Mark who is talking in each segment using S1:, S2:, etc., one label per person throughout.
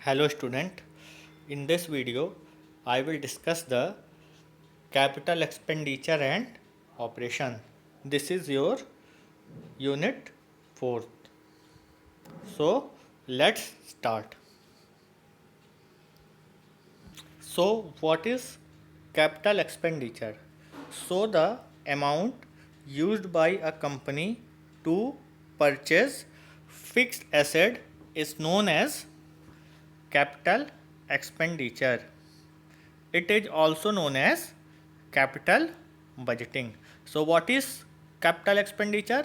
S1: Hello student, in this video I will discuss the capital expenditure and operation. This is your unit 4th. So let's start. So what is capital expenditure? So the amount used by a company to purchase fixed asset is known as capital expenditure. It is also known as capital budgeting. So what is capital expenditure?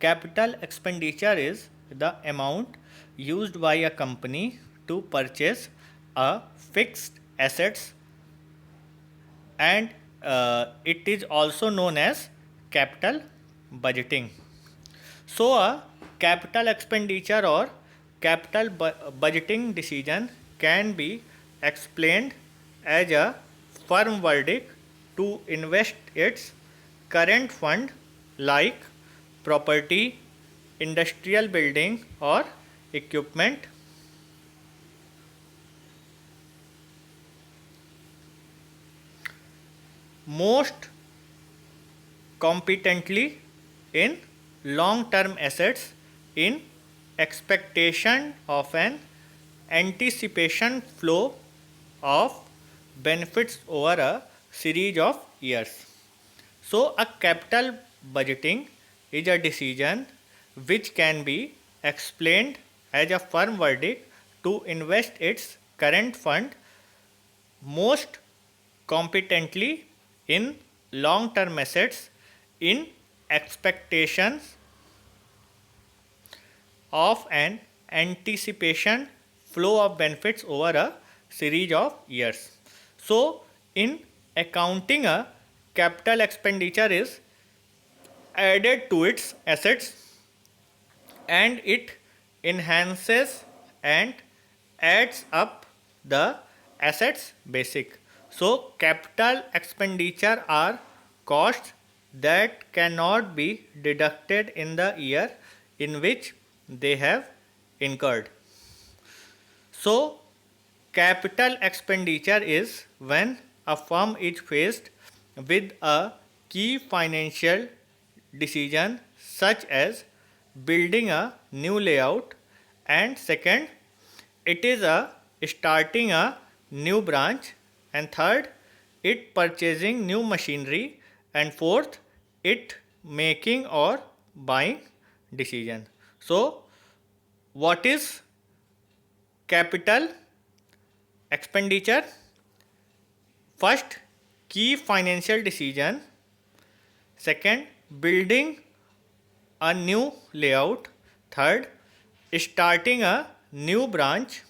S1: Capital expenditure is the amount used by a company to purchase a fixed assets, and it is also known as capital budgeting. So a capital expenditure or capital budgeting decision can be explained as a firm verdict to invest its current fund like property, industrial building or equipment most competently in long-term assets in expectation of an anticipation flow of benefits over a series of years. So a capital budgeting is a decision which can be explained as a firm verdict to invest its current fund most competently in long-term assets in expectations of an anticipation flow of benefits over a series of years. So, in accounting, a capital expenditure is added to its assets and it enhances and adds up the assets basic. So capital expenditure are costs that cannot be deducted in the year in which they have incurred. So capital expenditure is when a firm is faced with a key financial decision such as building a new layout, and second it is a starting a new branch, and third it purchasing new machinery, and fourth it making or buying decision. So what is capital expenditure? First, key financial decision. Second, building a new layout. Third, starting a new branch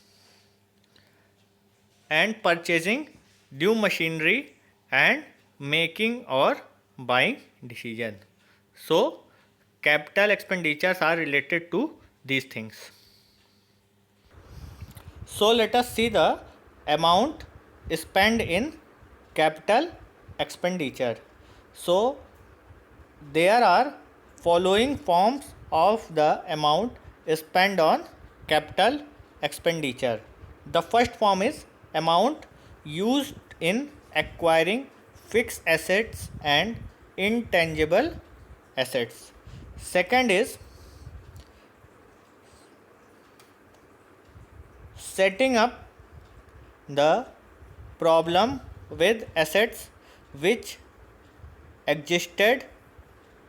S1: and purchasing new machinery and making or buying decision. So capital expenditures are related to these things. So let us see the amount spent in capital expenditure. So there are following forms of the amount spent on capital expenditure. The first form is amount used in acquiring fixed assets and intangible assets. Second is setting up the problem with assets which existed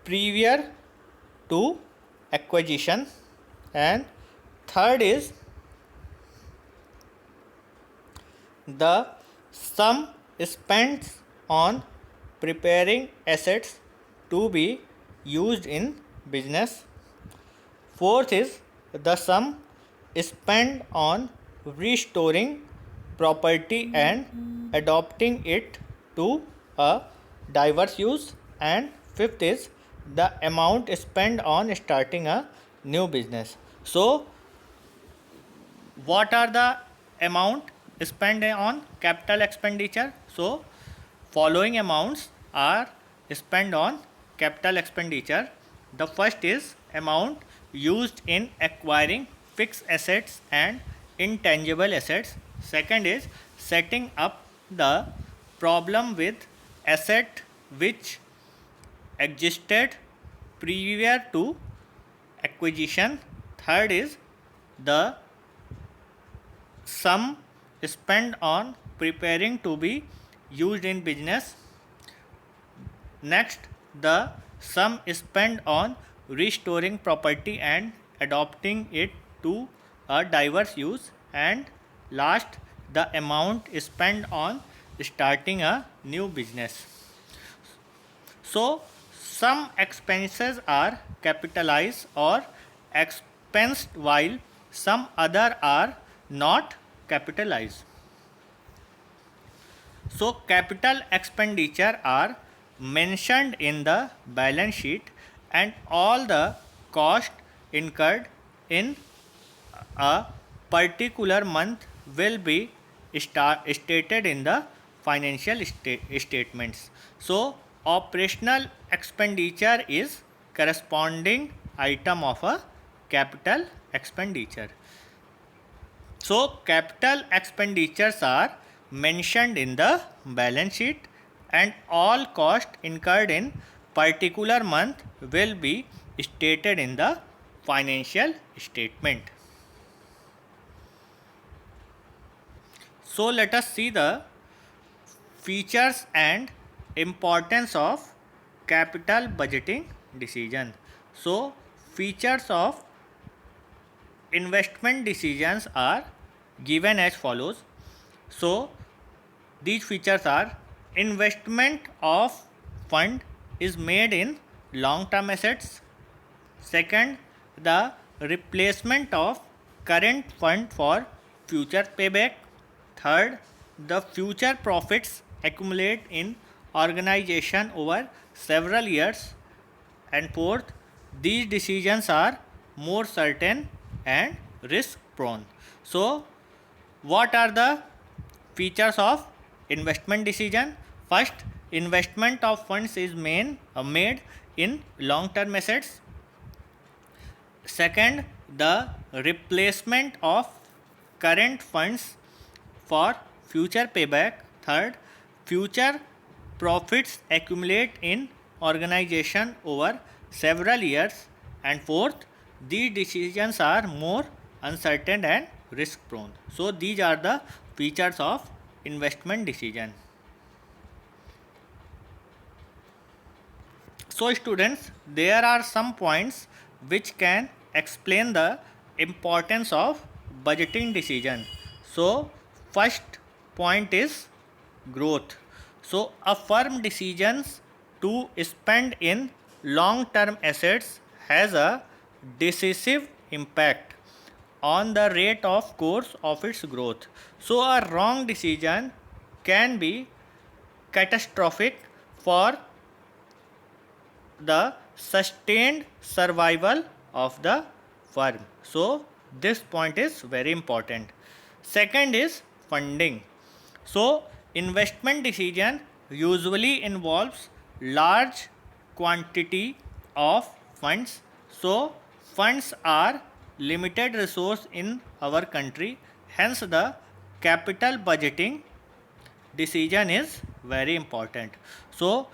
S1: prior to acquisition, and third is the sum spent on preparing assets to be used in business. Fourth is the sum spent on restoring property and adopting it to a diverse use, and fifth is the amount spent on starting a new business. So what are the amount spent on capital expenditure? So following amounts are spent on capital expenditure. The first is amount used in acquiring fixed assets and intangible assets. Second is setting up the problem with asset which existed prior to acquisition. Third is the sum spent on preparing to be used in business. Next, the sum spent on restoring property and adopting it to a diverse use. And last, the amount spent on starting a new business. So, some expenses are capitalized or expensed while some other are not capitalized. So, capital expenditure are mentioned in the balance sheet, and all the cost incurred in a particular month will be stated in the financial statements. So, operational expenditure is corresponding item of a capital expenditure. So, capital expenditures are mentioned in the balance sheet, and all cost incurred in particular month will be stated in the financial statement. So, let us see the features and importance of capital budgeting decision. So, features of investment decisions are given as follows. So, these features are: investment of fund is made in long term assets. Second, the replacement of current fund for future payback. Third, the future profits accumulate in organization over several years. And fourth, these decisions are more certain and risk prone. So, what are the features of investment decision? First, investment of funds is made in long term assets. Second, the replacement of current funds for future payback. Third, future profits accumulate in organization over several years. And fourth, these decisions are more uncertain and risk prone. So, these are the features of investment decision. So, students, there are some points which can explain the importance of budgeting decision. So, first point is growth. So, a firm decisions to spend in long term assets has a decisive impact on the rate of course of its growth. So, a wrong decision can be catastrophic for the sustained survival of the firm. So, this point is very important. Second is funding. So, investment decision usually involves large quantity of funds. So, funds are limited resource in our country, hence the capital budgeting decision is very important. So,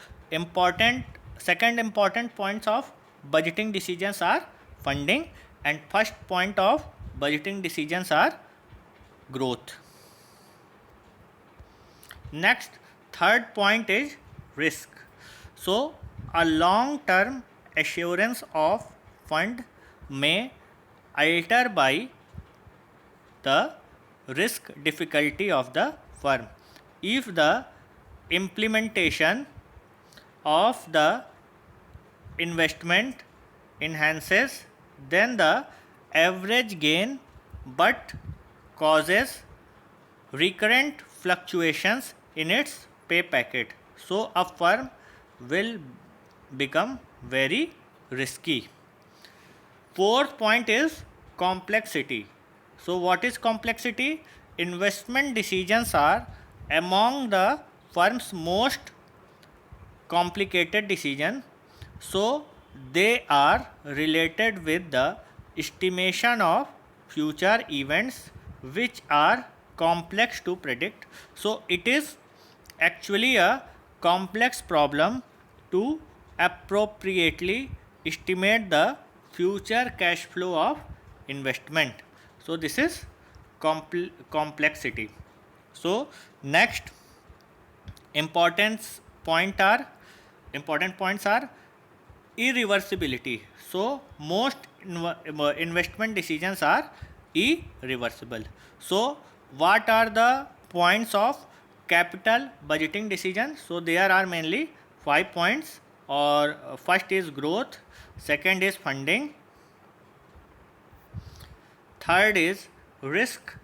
S1: second important points of budgeting decisions are funding, and first point of budgeting decisions are growth. Next, third point is risk. So, a long term assurance of fund may alter by the risk difficulty of the firm. If the implementation of the investment enhances, then the average gain but causes recurrent fluctuations in its pay packet. So, a firm will become very risky. Fourth point is complexity. So, what is complexity? Investment decisions are among the firm's most complicated decision. So, they are related with the estimation of future events, which are complex to predict. So it is actually a complex problem to appropriately estimate the future cash flow of investment. So this is complexity. So next important points are irreversibility. So most investment decisions are irreversible. So what are the points of capital budgeting decision? So there are mainly 5 points. Or first is growth, second is funding, third is risk,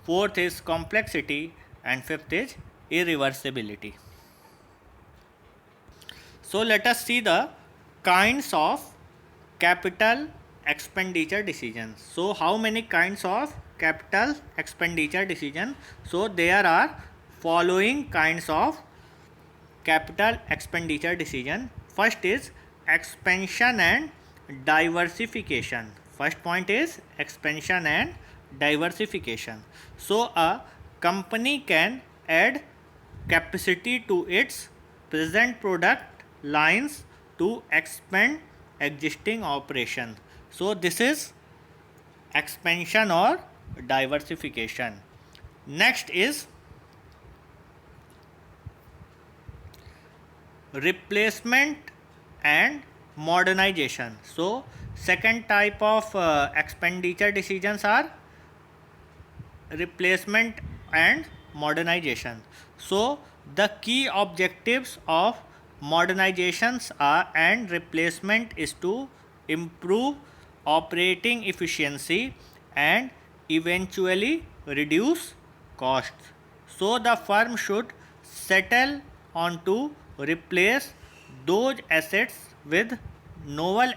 S1: fourth is complexity, and fifth is irreversibility. So let us see the kinds of capital expenditure decisions. So how many kinds of capital expenditure decision? So there are following kinds of capital expenditure decision. First is expansion and diversification. First point is expansion and diversification. So a company can add capacity to its present product lines to expand existing operations. So this is expansion or diversification. Next is replacement and modernization. So second type of expenditure decisions are replacement and modernization. So the key objectives of modernizations are and replacement is to improve operating efficiency and eventually reduce costs. So the firm should settle on to replace those assets with novel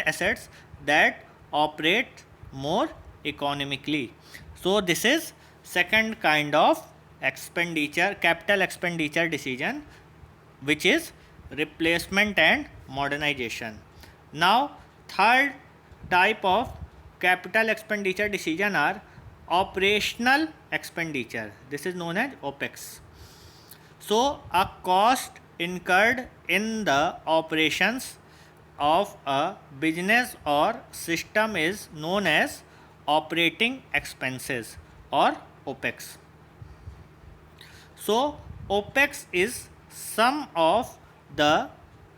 S1: assets that operate more economically. So this is second kind of capital expenditure decision, which is replacement and modernization. Now third type of capital expenditure decision are operational expenditure. This is known as OPEX. So a cost incurred in the operations of a business or system is known as operating expenses or OPEX. So OPEX is sum of the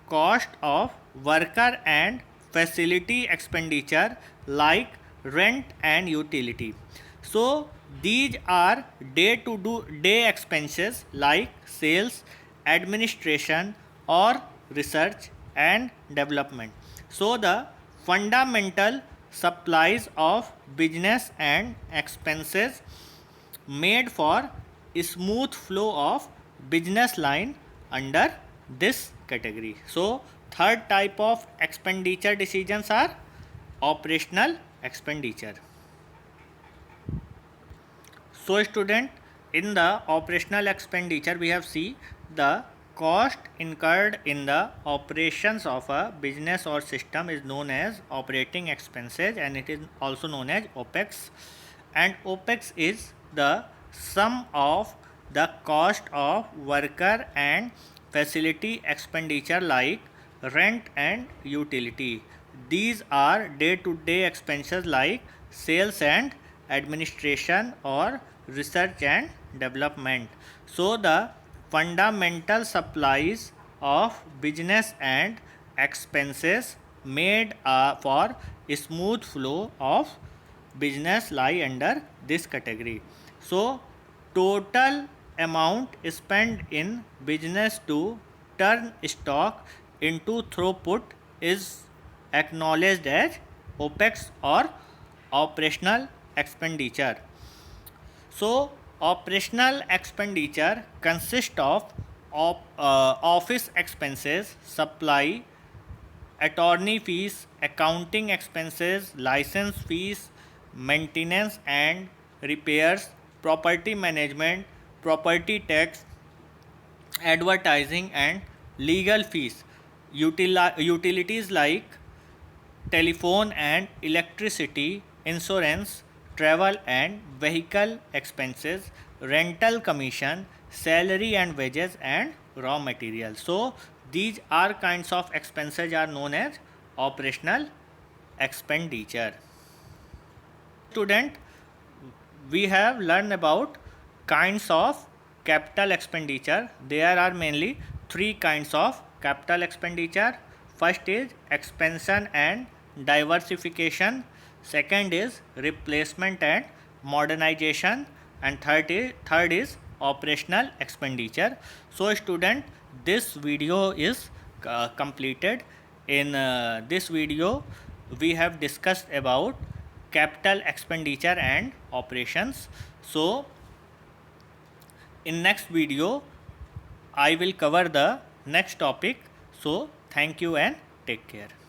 S1: cost of worker and facility expenditure like rent and utility. So these are day expenses like sales, administration or research and development. So the fundamental supplies of business and expenses made for smooth flow of business line under this category. So third type of expenditure decisions are operational expenditure. So student, in the operational expenditure we have seen the cost incurred in the operations of a business or system is known as operating expenses, and it is also known as OPEX. And OPEX is the sum of the cost of worker and facility expenditure like rent and utility. These are day-to-day expenses like sales and administration or research and development. So the fundamental supplies of business and expenses made for smooth flow of business lie under this category. So total amount spent in business to turn stock into throughput is acknowledged as OPEX or operational expenditure. So operational expenditure consists of office expenses, supply, attorney fees, accounting expenses, license fees, maintenance and repairs, property management, property tax, advertising and legal fees, utilities like telephone and electricity, insurance, travel and vehicle expenses, rental commission, salary and wages, and raw material. So these are kinds of expenses are known as operational expenditure. Student, we have learned about kinds of capital expenditure. There are mainly three kinds of capital expenditure. First is expansion and diversification, second is replacement and modernization, and third is operational expenditure. So student, this video is completed. In this video we have discussed about capital expenditure and operations. So in next video I will cover the next topic. So thank you and take care.